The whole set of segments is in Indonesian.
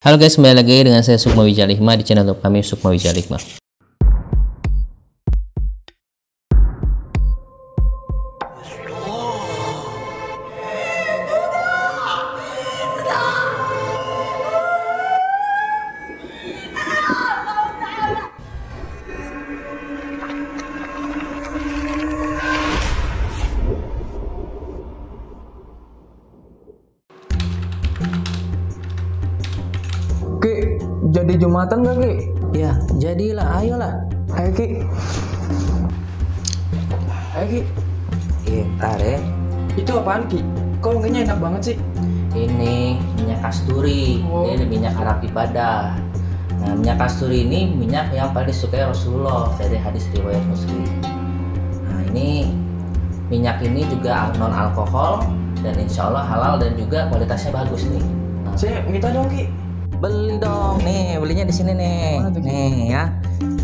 Halo guys, kembali lagi dengan saya Sukma Wijaya Hikmah di channel YouTube kami Sukma Wijaya Hikmah. Ki, jadi Jumatan gak Ki? Ya, jadilah, ayolah. Ayo Ki. Ayo Ki. Ntar ya. Itu apaan Ki? Kok wanginya enak banget sih? Ini minyak kasturi. Oh. Ini minyak Arab ibadah. Nah, minyak kasturi ini minyak yang paling disukai Rasulullah dari hadis riwayat Muslim. Nah, ini minyak ini juga non alkohol dan insya Allah halal dan juga kualitasnya bagus nih. Nah, Saya minta dong Ki. beli dong, nih belinya di sini nih. Mana tuh, Ki? Nih ya.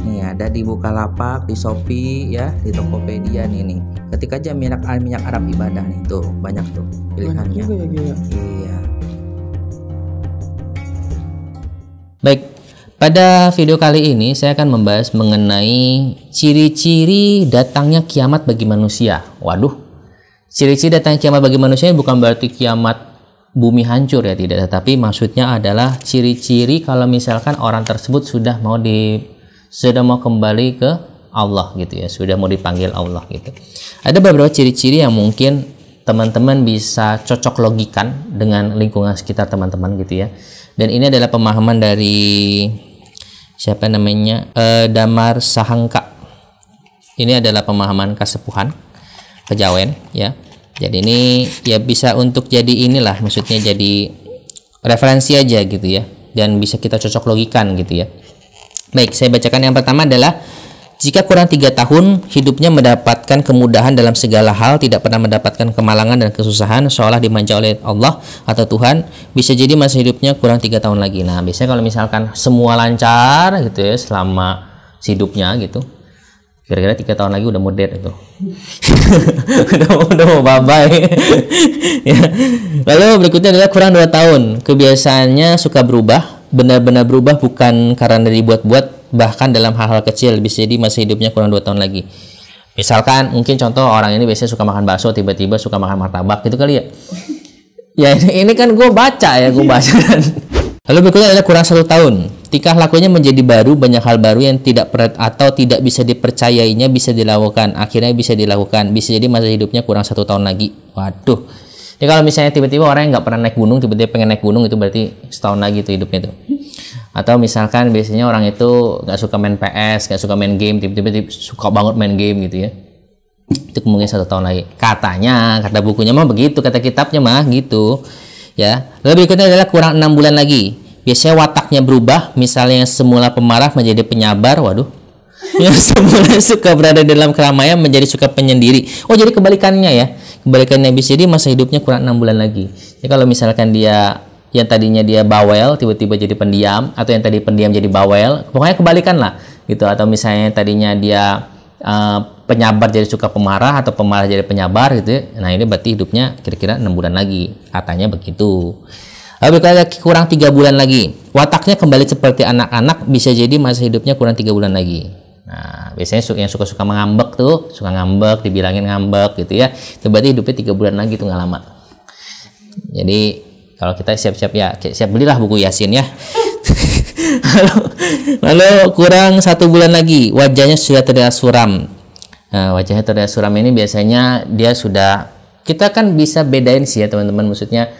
Nih ada di Bukalapak, di Shopee ya, di Tokopedia nih. Ketik aja minyak Arab ibadah nih, tuh banyak tuh Banyak pilihannya. juga ya Ki ya. Iya. Baik, pada video kali ini saya akan membahas mengenai ciri-ciri datangnya kiamat bagi manusia. Waduh, ciri-ciri datangnya kiamat bagi manusia bukan berarti kiamat bumi hancur ya, tidak, tetapi maksudnya adalah ciri-ciri kalau misalkan orang tersebut sudah mau kembali ke Allah gitu ya, sudah mau dipanggil Allah gitu. Ada beberapa ciri-ciri yang mungkin teman-teman bisa cocok logikan dengan lingkungan sekitar teman-teman gitu ya. Dan ini adalah pemahaman dari siapa namanya, Damar Sahangka. Ini adalah pemahaman kasepuhan kejawen ya. Jadi ini ya bisa untuk jadi inilah, maksudnya jadi referensi aja gitu ya, dan bisa kita cocok logikan gitu ya. Baik, saya bacakan yang pertama adalah jika kurang 3 tahun hidupnya mendapatkan kemudahan dalam segala hal, tidak pernah mendapatkan kemalangan dan kesusahan, seolah dimanja oleh Allah atau Tuhan, bisa jadi masa hidupnya kurang 3 tahun lagi. Nah, biasanya kalau misalkan semua lancar gitu ya selama hidupnya gitu, kira-kira 3 tahun lagi udah mau dead itu. udah mau bye-bye. Ya. Lalu berikutnya adalah kurang 2 tahun. Kebiasaannya suka berubah, benar-benar berubah, bukan karena dibuat-buat, bahkan dalam hal-hal kecil. Bisa jadi masa hidupnya kurang 2 tahun lagi. Misalkan mungkin contoh orang ini biasanya suka makan bakso, tiba-tiba suka makan martabak gitu kali ya. Ya ini kan gue baca ya, Lalu berikutnya adalah kurang 1 tahun. Tingkah lakunya menjadi baru, banyak hal baru yang tidak bisa dipercayainya bisa dilakukan. Akhirnya bisa dilakukan. Bisa jadi masa hidupnya kurang 1 tahun lagi. Waduh. Ya kalau misalnya tiba-tiba orang yang nggak pernah naik gunung, tiba-tiba pengen naik gunung, itu berarti setahun lagi tuh hidupnya tuh. Atau misalkan biasanya orang itu nggak suka main PS, nggak suka main game, tiba-tiba suka banget main game gitu ya. Itu kemungkinan 1 tahun lagi. Katanya, kata bukunya mah begitu, kata kitabnya mah gitu. Ya, lalu berikutnya adalah kurang 6 bulan lagi. Biasanya wataknya berubah, misalnya yang semula pemarah menjadi penyabar, waduh. Yang semula suka berada dalam keramaian menjadi suka penyendiri. Oh, jadi kebalikannya ya. Kebalikannya bisa jadi masa hidupnya kurang 6 bulan lagi. Jadi kalau misalkan dia yang tadinya dia bawel tiba-tiba jadi pendiam, atau yang tadi pendiam jadi bawel, pokoknya kebalikan lah gitu. Atau misalnya tadinya dia penyabar jadi suka pemarah, atau pemarah jadi penyabar gitu ya. Nah, ini berarti hidupnya kira-kira 6 bulan lagi, katanya begitu. Lalu kalau kurang 3 bulan lagi, wataknya kembali seperti anak-anak, bisa jadi masa hidupnya kurang 3 bulan lagi. Nah, biasanya yang suka-suka mengambek tuh, suka ngambek, dibilangin ngambek gitu ya, itu berarti hidupnya 3 bulan lagi tuh, nggak lama. Jadi kalau kita siap-siap ya, siap belilah buku Yasin ya. lalu kurang 1 bulan lagi, wajahnya sudah terlihat suram. Nah, wajahnya terlihat suram ini biasanya dia sudah, kita kan bisa bedain sih ya teman-teman, maksudnya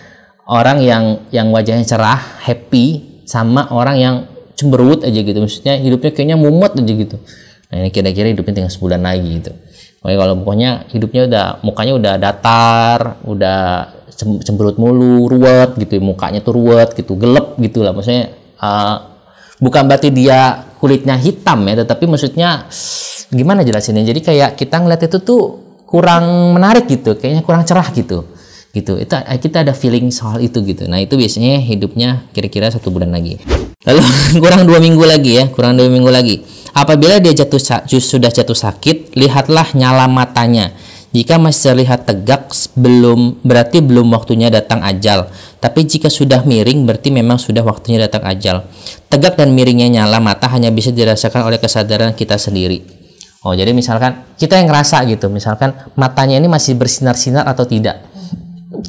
orang yang wajahnya cerah, happy, sama orang yang cemberut aja gitu, maksudnya hidupnya kayaknya mumet aja gitu. Nah, ini kira-kira hidupnya tinggal sebulan lagi gitu. Oke, kalau pokoknya hidupnya mukanya udah datar, udah cemberut mulu, ruwet gitu, mukanya tuh ruwet gitu, gelap gitu lah, maksudnya bukan berarti dia kulitnya hitam ya, tetapi maksudnya gimana jelasinnya, jadi kayak kita ngeliat itu tuh kurang menarik gitu, kayaknya kurang cerah gitu. Itu kita ada feeling soal itu gitu. Nah, itu biasanya hidupnya kira-kira 1 bulan lagi. Lalu kurang 2 minggu lagi ya, kurang 2 minggu lagi. Apabila dia sudah jatuh sakit, lihatlah nyala matanya. Jika masih terlihat tegak, berarti belum waktunya datang ajal. Tapi jika sudah miring, berarti memang sudah waktunya datang ajal. Tegak dan miringnya nyala mata hanya bisa dirasakan oleh kesadaran kita sendiri. Oh, jadi misalkan kita yang ngerasa gitu, misalkan matanya ini masih bersinar-sinar atau tidak.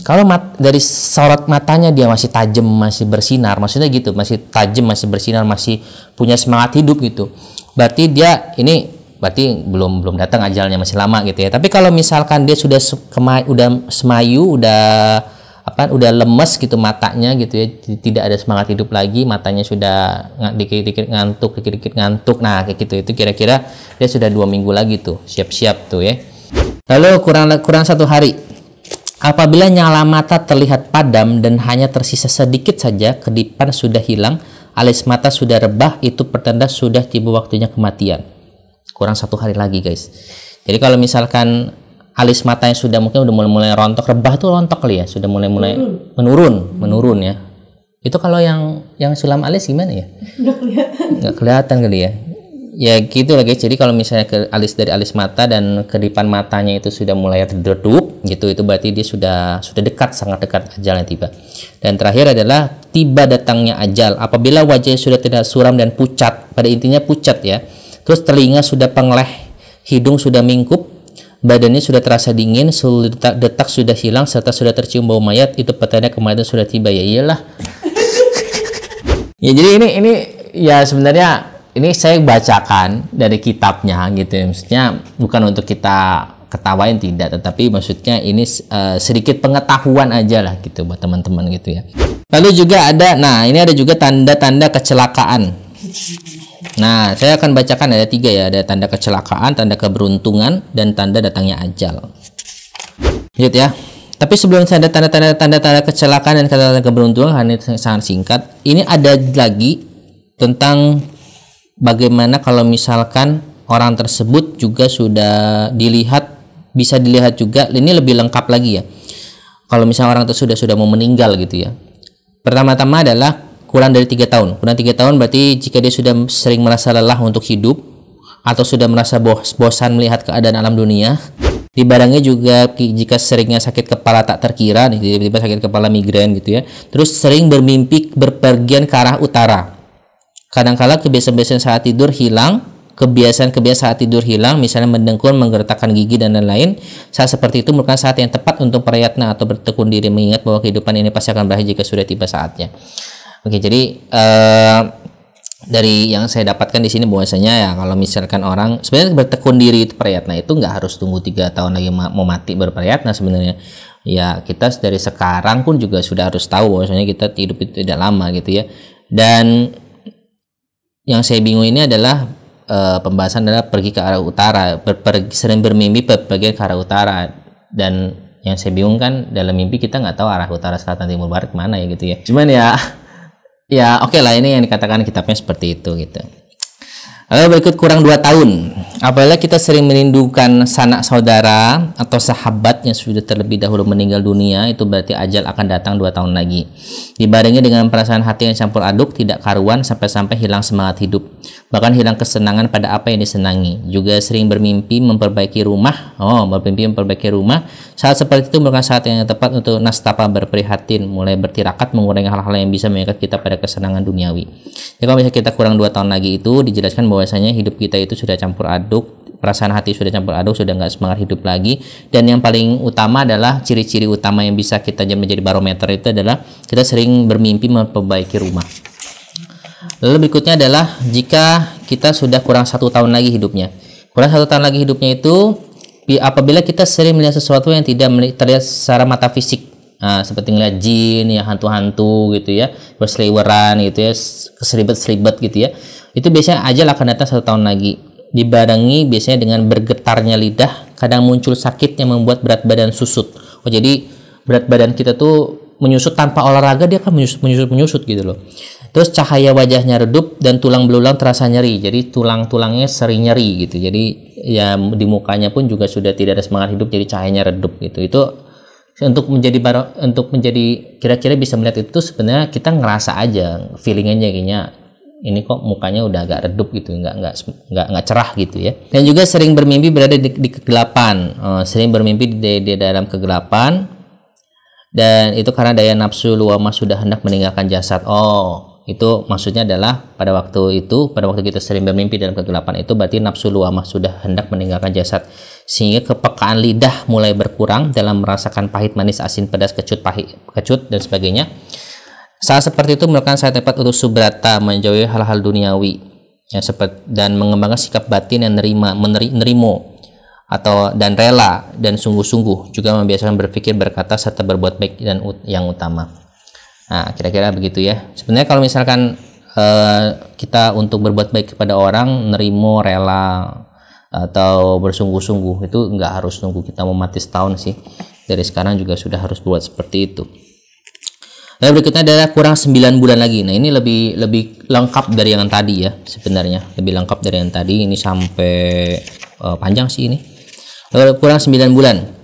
Kalau dari sorot matanya dia masih tajam, masih bersinar, maksudnya gitu, masih tajam, masih bersinar, masih punya semangat hidup gitu. Berarti dia ini belum datang ajalnya, masih lama gitu ya. Tapi kalau misalkan dia sudah udah semayu, udah lemes gitu matanya gitu ya, tidak ada semangat hidup lagi, matanya sudah dikit-dikit ngantuk. Nah kayak gitu, itu kira-kira dia sudah 2 minggu lagi tuh, siap-siap tuh ya. Lalu kurang 1 hari, apabila nyala mata terlihat padam dan hanya tersisa sedikit saja, kedipan sudah hilang, alis mata sudah rebah, itu pertanda sudah tiba waktunya kematian. Kurang 1 hari lagi guys. Jadi kalau misalkan alis matanya sudah mungkin udah mulai rontok, rebah tuh rontok kali ya, sudah mulai menurun ya. Itu kalau yang sulam alis gimana ya? Nggak kelihatan kali ya. Ya gitu lah guys. Jadi kalau misalnya dari alis mata dan kedipan matanya itu sudah mulai redup gitu, itu berarti dia sudah dekat, sangat dekat ajalnya tiba. Dan terakhir adalah tiba datangnya ajal apabila wajahnya sudah tidak suram dan pucat, pada intinya pucat ya. Terus telinga sudah pengleh, hidung sudah mingkup, badannya sudah terasa dingin, seluruh detak sudah hilang, serta sudah tercium bau mayat, itu petanda kematian sudah tiba. Ya iyalah. Ya jadi ini ya sebenarnya ini saya bacakan dari kitabnya gitu ya. Maksudnya bukan untuk kita ketawain, tidak, tetapi maksudnya ini sedikit pengetahuan aja lah gitu buat teman-teman gitu ya. Lalu juga ada, ini ada juga tanda-tanda kecelakaan. Nah, saya akan bacakan ada 3 ya, ada tanda kecelakaan, tanda keberuntungan, dan tanda datangnya ajal. Lihat ya. Tapi sebelum ada tanda-tanda kecelakaan dan tanda keberuntungan, hanya sangat singkat. Ini ada lagi tentang bagaimana kalau misalkan orang tersebut juga sudah bisa dilihat juga. Ini lebih lengkap lagi ya. Kalau misalnya orang tersebut sudah mau meninggal gitu ya. Pertama-tama adalah kurang dari 3 tahun. Kurang 3 tahun berarti jika dia sudah sering merasa lelah untuk hidup atau sudah merasa bosan melihat keadaan alam dunia. Dibarengi juga jika seringnya sakit kepala tak terkira, tiba-tiba sakit kepala migrain gitu ya. Terus sering bermimpi berpergian ke arah utara. Kadang-kala kebiasaan-kebiasaan saat tidur hilang, misalnya mendengkur, menggertakkan gigi dan lain-lain. Saat seperti itu merupakan saat yang tepat untuk prayatna atau bertekun diri, mengingat bahwa kehidupan ini pasti akan berakhir jika sudah tiba saatnya. Oke, jadi dari yang saya dapatkan di sini bahwasanya ya kalau misalkan orang sebenarnya bertekun diri itu prayatna itu nggak harus tunggu 3 tahun lagi mau mati berprayatna sebenarnya. Ya kita dari sekarang pun juga sudah harus tahu bahwasanya kita hidup itu tidak lama gitu ya. Dan yang saya bingung ini adalah pembahasan adalah pergi ke arah utara, sering bermimpi pergi ke arah utara, dan yang saya bingung kan dalam mimpi kita nggak tahu arah utara, selatan, timur, barat kemana ya gitu ya. Cuman ya oke lah, ini yang dikatakan kitabnya seperti itu gitu. Lalu berikut kurang 2 tahun. Apabila kita sering merindukan sanak saudara atau sahabat yang sudah terlebih dahulu meninggal dunia, itu berarti ajal akan datang 2 tahun lagi. Dibarengi dengan perasaan hati yang campur aduk, tidak karuan, sampai-sampai hilang semangat hidup. Bahkan hilang kesenangan pada apa yang disenangi. Juga sering bermimpi memperbaiki rumah. Saat seperti itu merupakan saat yang tepat untuk nastapa berprihatin, mulai bertirakat mengurangi hal-hal yang bisa mengikat kita pada kesenangan duniawi. Jadi kalau misalnya kita kurang 2 tahun lagi itu dijelaskan bahwasanya hidup kita itu sudah campur aduk, perasaan hati sudah campur aduk, sudah nggak semangat hidup lagi. Dan yang paling utama adalah ciri-ciri utama yang bisa kita menjadi barometer itu adalah kita sering bermimpi memperbaiki rumah. Lalu berikutnya adalah jika kita sudah kurang 1 tahun lagi hidupnya. Kurang 1 tahun lagi hidupnya itu apabila kita sering melihat sesuatu yang tidak terlihat secara mata fisik. Nah, seperti ngeliat jin ya, hantu-hantu gitu ya, berseliweran gitu ya, keseribet-seribet gitu ya. Itu biasanya ajal akan datang 1 tahun lagi. Dibarengi biasanya dengan bergetarnya lidah, kadang muncul sakit yang membuat berat badan susut. Oh, jadi berat badan kita tuh menyusut tanpa olahraga, dia kan menyusut gitu loh. Terus cahaya wajahnya redup dan tulang belulang terasa nyeri. Jadi tulang-tulangnya sering nyeri gitu. Jadi ya di mukanya pun juga sudah tidak ada semangat hidup, jadi cahayanya redup gitu. Itu untuk menjadi kira-kira bisa melihat itu sebenarnya kita ngerasa aja, feeling aja kayaknya ini kok mukanya udah agak redup gitu, nggak cerah gitu ya. Dan juga sering bermimpi berada di kegelapan, sering bermimpi di dalam kegelapan, dan itu karena daya nafsu luwamah sudah hendak meninggalkan jasad. Itu maksudnya adalah pada waktu kita sering bermimpi dalam kegelapan itu berarti nafsu luwamah sudah hendak meninggalkan jasad, sehingga kepekaan lidah mulai berkurang dalam merasakan pahit, manis, asin, pedas, kecut dan sebagainya. Saat seperti itu merupakan saat tepat untuk subrata, menjauhi hal-hal duniawi ya, dan mengembangkan sikap batin yang menerimo dan rela dan sungguh-sungguh, juga membiasakan berpikir, berkata, serta berbuat baik dan yang utama. Nah, kira-kira begitu ya. Sebenarnya kalau misalkan kita untuk berbuat baik kepada orang, nerimo, rela, atau bersungguh-sungguh, itu nggak harus nunggu kita mau mati setahun sih. Dari sekarang juga sudah harus buat seperti itu. Lalu berikutnya adalah kurang 9 bulan lagi. Nah, ini lebih lengkap dari yang tadi ya, sebenarnya lebih lengkap dari yang tadi. Ini sampai panjang sih ini. Lalu kurang 9 bulan.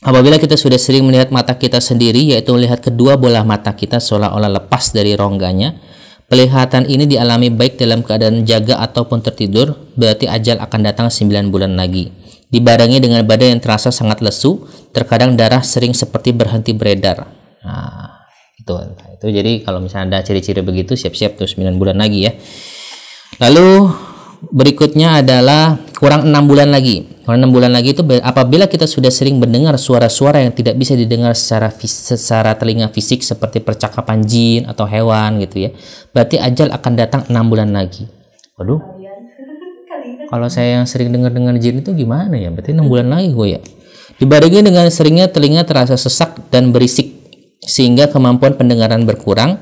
Apabila kita sudah sering melihat mata kita sendiri, yaitu melihat kedua bola mata kita seolah-olah lepas dari rongganya, penglihatan ini dialami baik dalam keadaan jaga ataupun tertidur, berarti ajal akan datang 9 bulan lagi. Dibarengi dengan badan yang terasa sangat lesu, terkadang darah sering seperti berhenti beredar. Nah, itu jadi kalau misalnya ada ciri-ciri begitu, siap-siap tuh 9 bulan lagi ya. Lalu berikutnya adalah kurang 6 bulan lagi. Kurang 6 bulan lagi itu apabila kita sudah sering mendengar suara-suara yang tidak bisa didengar secara telinga fisik seperti percakapan jin atau hewan gitu ya, berarti ajal akan datang 6 bulan lagi. Waduh, kalau saya yang sering dengar jin itu gimana ya? Berarti 6 bulan lagi gue ya. Dibarengi dengan seringnya telinga terasa sesak dan berisik, sehingga kemampuan pendengaran berkurang,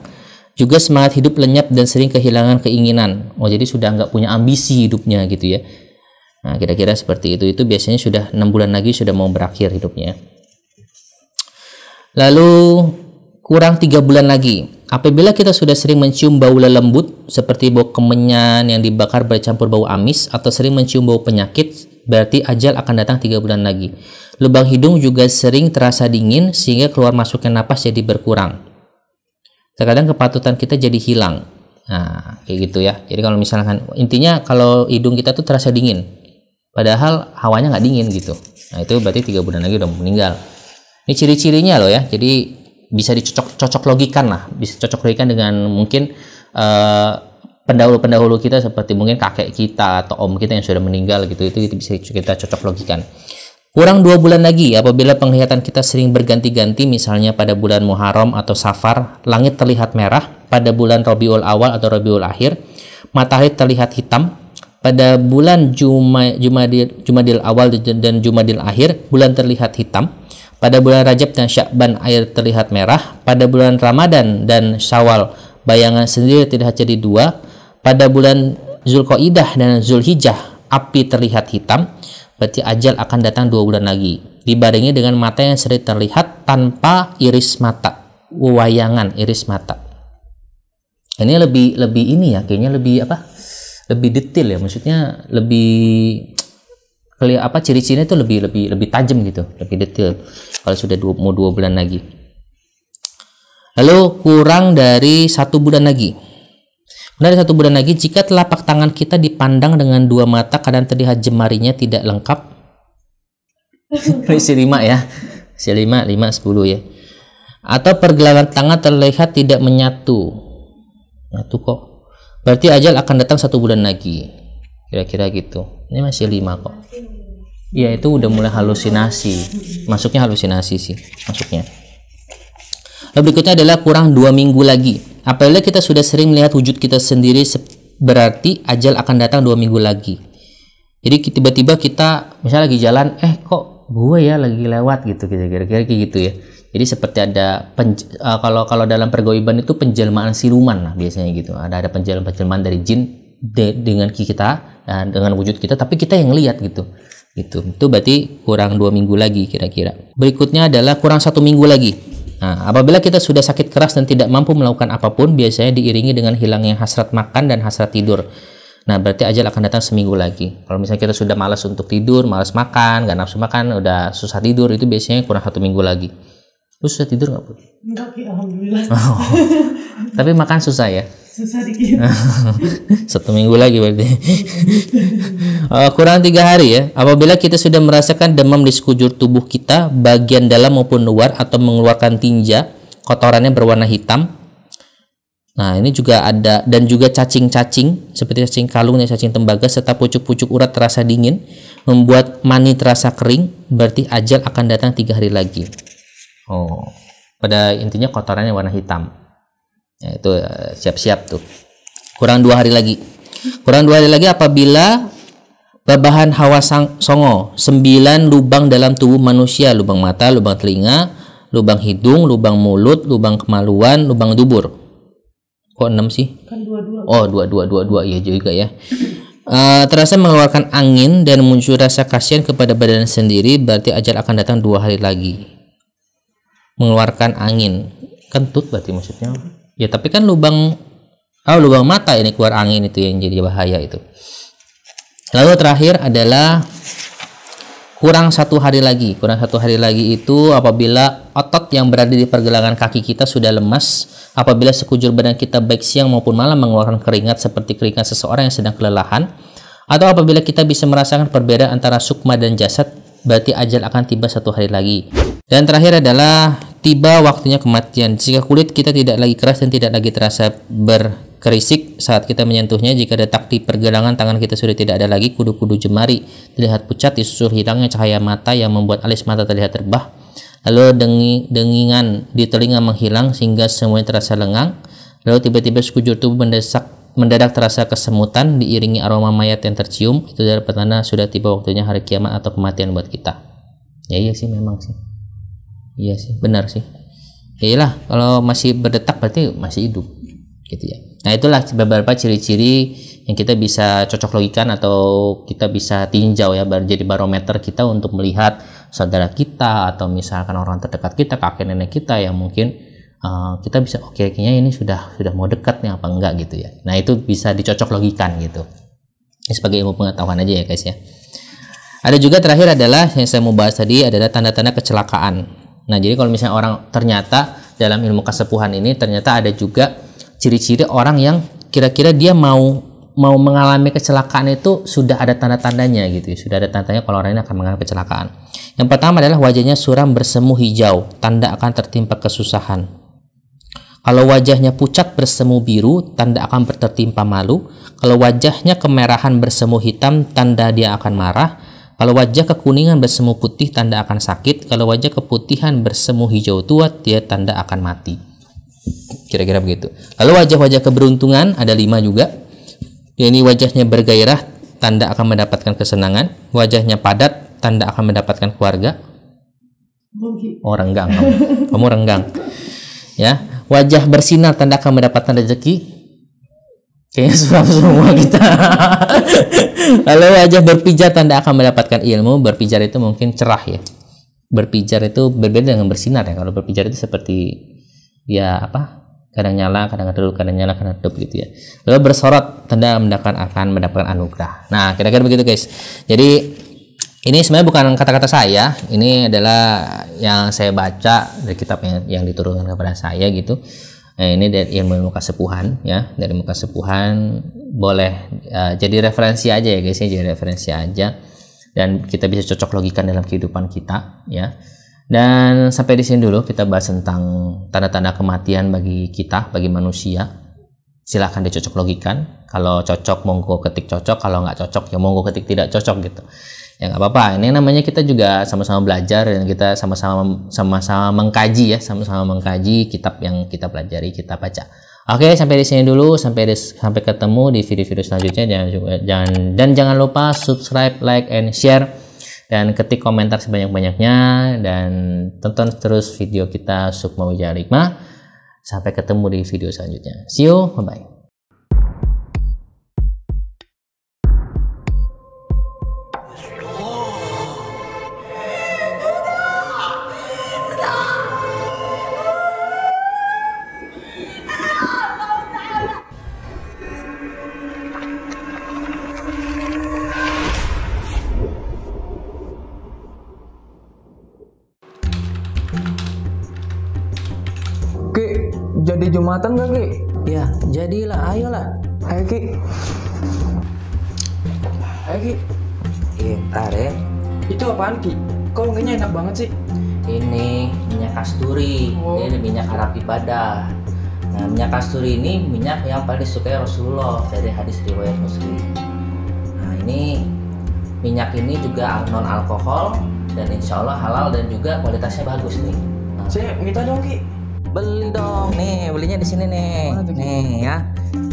juga semangat hidup lenyap dan sering kehilangan keinginan. Jadi sudah nggak punya ambisi hidupnya gitu ya. Nah, kira-kira seperti itu. Itu biasanya sudah 6 bulan lagi sudah mau berakhir hidupnya. Lalu kurang 3 bulan lagi. Apabila kita sudah sering mencium bau lembut seperti bau kemenyan yang dibakar bercampur bau amis, atau sering mencium bau penyakit, berarti ajal akan datang 3 bulan lagi. Lubang hidung juga sering terasa dingin sehingga keluar masuknya napas jadi berkurang. Terkadang kepatutan kita jadi hilang. Nah, kayak gitu ya. Jadi kalau misalkan intinya kalau hidung kita tuh terasa dingin, padahal hawanya nggak dingin gitu. Nah, itu berarti 3 bulan lagi udah meninggal. Ini ciri-cirinya loh ya. Jadi bisa dicocok logikan lah. Bisa cocok logikan dengan mungkin pendahulu kita seperti mungkin kakek kita atau om kita yang sudah meninggal gitu. Itu bisa kita cocok logikan. Kurang 2 bulan lagi, apabila penglihatan kita sering berganti-ganti, misalnya pada bulan Muharram atau Safar, langit terlihat merah. Pada bulan Rabiul Awal atau Rabiul Akhir, matahari terlihat hitam. Pada bulan Jumadil Awal dan Jumadil Akhir, bulan terlihat hitam. Pada bulan Rajab dan Sya'ban, air terlihat merah. Pada bulan Ramadan dan Syawal, bayangan sendiri terlihat jadi 2. Pada bulan Zulqaidah dan Zulhijjah, api terlihat hitam. Berarti ajal akan datang 2 bulan lagi. Dibarengi dengan mata yang sering terlihat tanpa iris mata, wayangan iris mata. Ini lebih ini ya, kayaknya lebih detail ya, maksudnya lebih ciri-cirinya itu lebih tajam gitu, lebih detail kalau sudah mau 2 bulan lagi. Lalu kurang dari 1 bulan lagi. Dari 1 bulan lagi, jika telapak tangan kita dipandang dengan 2 mata, kadang terlihat jemarinya tidak lengkap. Isi 5 ya, isi 5, 10 ya. Atau pergelangan tangan terlihat tidak menyatu. Nyatu kok. Berarti ajal akan datang 1 bulan lagi. Kira-kira gitu. Ini masih 5 kok. Ya, itu udah mulai halusinasi. Masuknya halusinasi sih, masuknya. Lalu berikutnya adalah kurang 2 minggu lagi. Apabila kita sudah sering melihat wujud kita sendiri, berarti ajal akan datang 2 minggu lagi. Jadi tiba-tiba kita misalnya lagi jalan, kok gue ya lagi lewat gitu, kira-kira kayak gitu ya. Jadi seperti ada kalau dalam pergoiban itu penjelmaan siluman lah biasanya gitu. Ada penjelmaan dari jin dengan kita dan dengan wujud kita, tapi kita yang lihat gitu. Itu berarti kurang 2 minggu lagi kira-kira. Berikutnya adalah kurang 1 minggu lagi. Nah, apabila kita sudah sakit keras dan tidak mampu melakukan apapun, biasanya diiringi dengan hilangnya hasrat makan dan hasrat tidur. Nah, berarti ajal akan datang 1 minggu lagi. Kalau misalnya kita sudah malas untuk tidur, malas makan, nggak nafsu makan, udah susah tidur, itu biasanya kurang 1 minggu lagi. Lu susah tidur nggak, Bu? Enggak, alhamdulillah. Tapi makan susah ya? Susah dikit. 1 minggu lagi berarti. Kurang 3 hari ya. Apabila kita sudah merasakan demam di sekujur tubuh kita, bagian dalam maupun luar, atau mengeluarkan tinja, kotorannya berwarna hitam. Nah, ini juga ada, dan juga cacing-cacing seperti cacing kalung dan cacing tembaga, serta pucuk-pucuk urat terasa dingin, membuat mani terasa kering, berarti ajal akan datang 3 hari lagi. Pada intinya kotorannya warna hitam. Ya, itu siap-siap tuh. Kurang 2 hari lagi. Apabila babahan hawa songo 9 lubang dalam tubuh manusia, lubang mata, lubang telinga, lubang hidung, lubang mulut, lubang kemaluan, lubang dubur. Kok 6 sih? Kan 22. Oh, 22 ya juga ya. Terasa mengeluarkan angin dan muncul rasa kasihan kepada badan sendiri, berarti ajal akan datang 2 hari lagi. Mengeluarkan angin, kentut berarti maksudnya. Ya, tapi kan lubang mata ini keluar angin, itu yang jadi bahaya itu. Lalu terakhir adalah kurang 1 hari lagi. Kurang 1 hari lagi itu apabila otot yang berada di pergelangan kaki kita sudah lemas, apabila sekujur badan kita baik siang maupun malam mengeluarkan keringat seperti keringat seseorang yang sedang kelelahan, atau apabila kita bisa merasakan perbedaan antara sukma dan jasad, berarti ajal akan tiba 1 hari lagi. Dan terakhir adalah tiba waktunya kematian. Jika kulit kita tidak lagi keras dan tidak lagi terasa berkerisik saat kita menyentuhnya, jika detak di pergelangan tangan kita sudah tidak ada lagi, kudu-kudu jemari terlihat pucat, disusul hilangnya cahaya mata yang membuat alis mata terlihat terbah, lalu dengingan di telinga menghilang sehingga semuanya terasa lengang, lalu tiba-tiba sekujur tubuh mendadak terasa kesemutan diiringi aroma mayat yang tercium. Itu adalah petanda sudah tiba waktunya hari kiamat atau kematian buat kita. Ya, iya sih, memang sih. Iya sih, benar sih. Ya iyalah, kalau masih berdetak berarti masih hidup gitu ya. Nah, itulah beberapa ciri-ciri yang kita bisa cocok logikan atau kita bisa tinjau ya, jadi barometer kita untuk melihat saudara kita atau misalkan orang terdekat kita, kakek nenek kita yang mungkin kita bisa kayaknya ini sudah mau dekat nih apa enggak gitu ya. Nah, itu bisa dicocok logikan gitu. Ini sebagai ilmu pengetahuan aja ya guys ya. Ada juga terakhir adalah yang saya mau bahas tadi adalah tanda-tanda kecelakaan. Nah, jadi kalau misalnya orang ternyata dalam ilmu kesepuhan ini ternyata ada juga ciri-ciri orang yang kira-kira dia mau mengalami kecelakaan itu sudah ada tanda-tandanya gitu. Sudah ada tandanya kalau orang ini akan mengalami kecelakaan. Yang pertama adalah wajahnya suram bersemu hijau, tanda akan tertimpa kesusahan. Kalau wajahnya pucat bersemu biru, tanda akan tertimpa malu. Kalau wajahnya kemerahan bersemu hitam, tanda dia akan marah. Kalau wajah kekuningan bersemu putih, tanda akan sakit. Kalau wajah keputihan bersemu hijau tua, dia tanda akan mati. Kira-kira begitu. Lalu wajah-wajah keberuntungan ada 5 juga. Ini wajahnya bergairah, tanda akan mendapatkan kesenangan. Wajahnya padat, tanda akan mendapatkan keluarga. Oh, renggang kamu renggang. Ya, wajah bersinar, tanda akan mendapatkan rezeki. Kayaknya suram semua kita. Lalu wajah berpijar, tanda akan mendapatkan ilmu. Berpijar itu mungkin cerah ya. Berpijar itu berbeda dengan bersinar ya. Kalau berpijar itu seperti ya kadang nyala, kadang redup, kadang nyala, kadang redup gitu ya. Lalu bersorot, tanda akan mendapatkan anugerah. Nah, kira-kira begitu guys. Jadi ini sebenarnya bukan kata-kata saya. Ini adalah yang saya baca dari kitab yang diturunkan kepada saya gitu. Nah, ini dari ilmu kesepuhan ya, dari ilmu kesepuhan boleh jadi referensi aja ya guys ya, jadi referensi aja dan kita bisa cocok logikan dalam kehidupan kita ya. Dan sampai di sini dulu kita bahas tentang tanda-tanda kematian bagi kita, bagi manusia. Silahkan dicocok logikan. Kalau cocok monggo ketik cocok, kalau nggak cocok ya monggo ketik tidak cocok gitu. Ya nggak apa-apa, ini namanya kita juga sama-sama belajar dan kita sama-sama mengkaji ya, sama-sama mengkaji kitab yang kita pelajari, kita baca. Oke, sampai di sini dulu, sampai ketemu di video-video selanjutnya. Jangan lupa subscribe, like, and share dan ketik komentar sebanyak-banyaknya dan tonton terus video kita Sukma Wijaya Hikmah. Sampai ketemu di video selanjutnya. See you, bye-bye. Ki, jadi Jumatan gak Ki? Ya, jadilah, ayolah. Ayo Ki. Ayo Ki. Ntar ya. Itu apaan Ki? Kok wanginya enak banget sih? Ini minyak kasturi. Oh. Ini minyak Arab ibadah. Nah, minyak kasturi ini minyak yang paling disukai Rasulullah dari hadis riwayat Muslim. Nah, ini minyak ini juga non alkohol dan insya Allah halal dan juga kualitasnya bagus nih. Nah, Saya minta dong Ki. beli dong nih, belinya di sini nih. Mana tuh, Ki? Nih ya.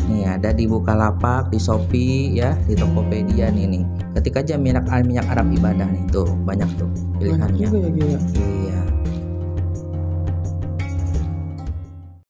Nih ada di Bukalapak, di Shopee ya, di Tokopedia nih. Ketik aja minyak Arab ibadah nih tuh, banyak tuh Banyak pilihannya. juga ya Ki ya. Iya.